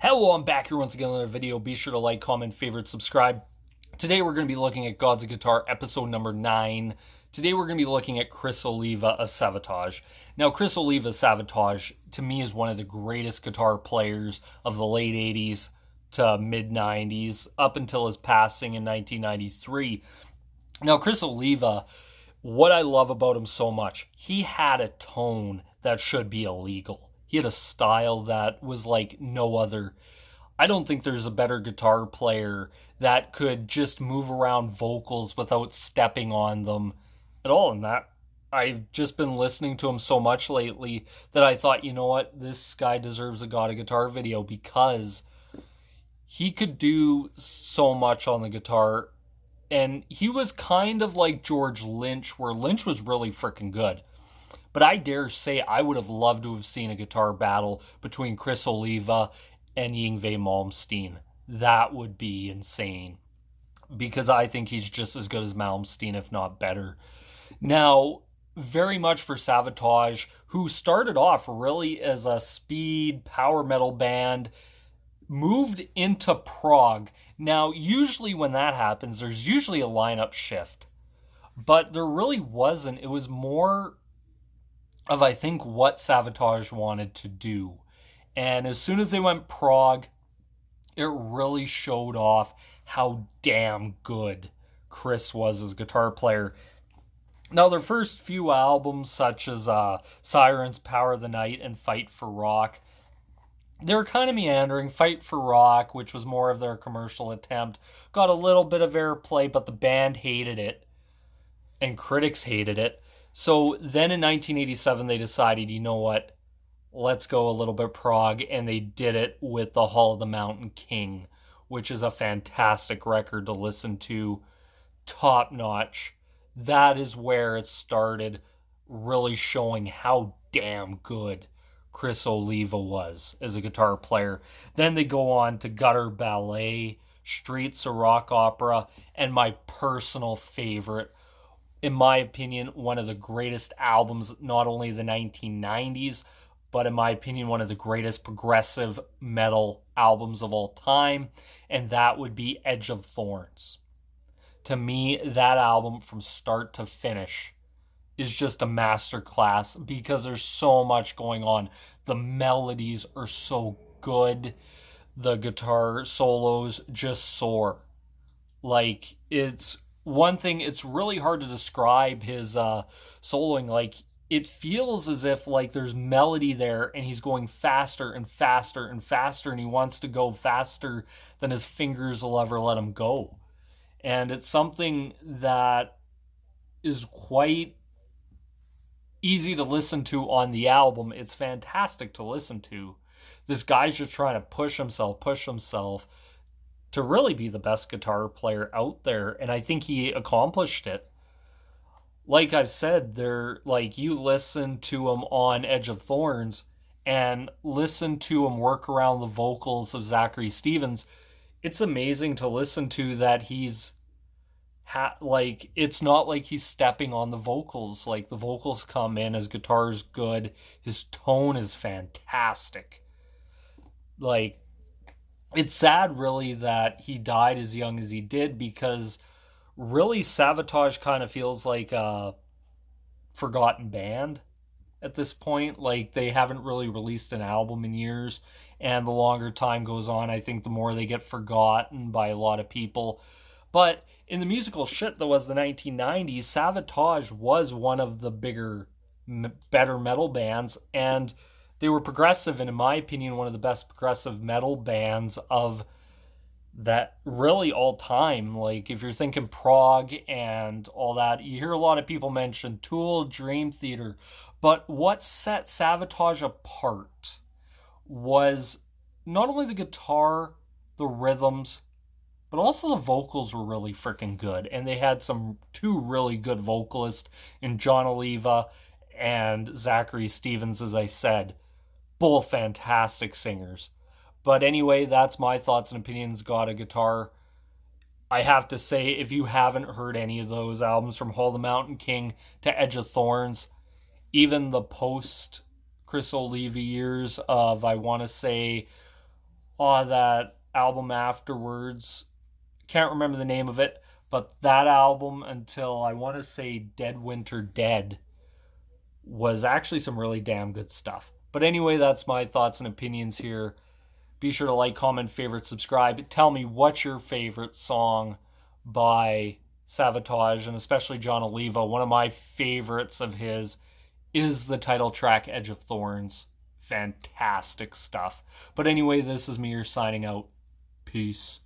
Hello, I'm back here once again in another video. Be sure to like, comment, favorite, subscribe. Today we're going to be looking at Gods of Guitar episode number 9. Today we're going to be looking at Criss Oliva of Savatage. Now, Criss Oliva of Savatage, to me, is one of the greatest guitar players of the late 80s to mid-90s, up until his passing in 1993. Now, Criss Oliva, what I love about him so much, he had a tone that should be illegal. He had a style that was like no other. I don't think there's a better guitar player that could just move around vocals without stepping on them at all. And that I've just been listening to him so much lately that I thought, you know what, this guy deserves a God of Guitar video because he could do so much on the guitar. And he was kind of like George Lynch, where Lynch was really freaking good. But I dare say I would have loved to have seen a guitar battle between Criss Oliva and Yngwie Malmsteen. That would be insane. Because I think he's just as good as Malmsteen, if not better. Now, very much for Savatage, who started off really as a speed power metal band, moved into prog. Now, usually when that happens, there's usually a lineup shift. But there really wasn't. It was more of, I think, what Savatage wanted to do. And as soon as they went prog, it really showed off how damn good Criss was as a guitar player. Now, their first few albums, such as Sirens, Power of the Night, and Fight for Rock, they were kind of meandering. Fight for Rock, which was more of their commercial attempt, got a little bit of airplay, but the band hated it, and critics hated it. So then in 1987, they decided, you know what, let's go a little bit prog, and they did it with the Hall of the Mountain King, which is a fantastic record to listen to, top notch. That is where it started, really showing how damn good Criss Oliva was as a guitar player. Then they go on to Gutter Ballet, Streets of Rock Opera, and my personal favorite, in my opinion, one of the greatest albums, not only the 1990s, but in my opinion, one of the greatest progressive metal albums of all time, and that would be Edge of Thorns. To me, that album from start to finish is just a masterclass because there's so much going on. The melodies are so good. The guitar solos just soar. Like, it's one thing, it's really hard to describe his soloing. Like, it feels as if like there's melody there and he's going faster and faster and faster, and he wants to go faster than his fingers will ever let him go. And it's something that is quite easy to listen to on the album. It's fantastic to listen to. This guy's just trying to push himself to really be the best guitar player out there, and I think he accomplished it. Like I've said, you listen to him on Edge of Thorns and listen to him work around the vocals of Zachary Stevens. It's amazing to listen to that. It's not like he's stepping on the vocals. Like, the vocals come in, his guitar's good, his tone is fantastic. Like, it's sad, really, that he died as young as he did, because really Savatage kind of feels like a forgotten band at this point. Like, they haven't really released an album in years, and the longer time goes on, I think the more they get forgotten by a lot of people. But in the musical shit that was the 1990s, Savatage was one of the better metal bands, and they were progressive, and in my opinion, one of the best progressive metal bands of that really all time. Like, if you're thinking prog and all that, you hear a lot of people mention Tool, Dream Theater, but what set Savatage apart was not only the guitar, the rhythms, but also the vocals were really freaking good. And they had two really good vocalists in John Oliva and Zachary Stevens, as I said. Both fantastic singers. But anyway, that's my thoughts and opinions. God of Guitar. I have to say, if you haven't heard any of those albums from Hall of the Mountain King to Edge of Thorns, even the post Criss Oliva years of, I want to say, that album afterwards. Can't remember the name of it, but that album until I want to say Dead Winter Dead was actually some really damn good stuff. But anyway, that's my thoughts and opinions here. Be sure to like, comment, favorite, subscribe. Tell me what's your favorite song by Savatage, and especially John Oliva. One of my favorites of his is the title track, Edge of Thorns. Fantastic stuff. But anyway, this is me here signing out. Peace.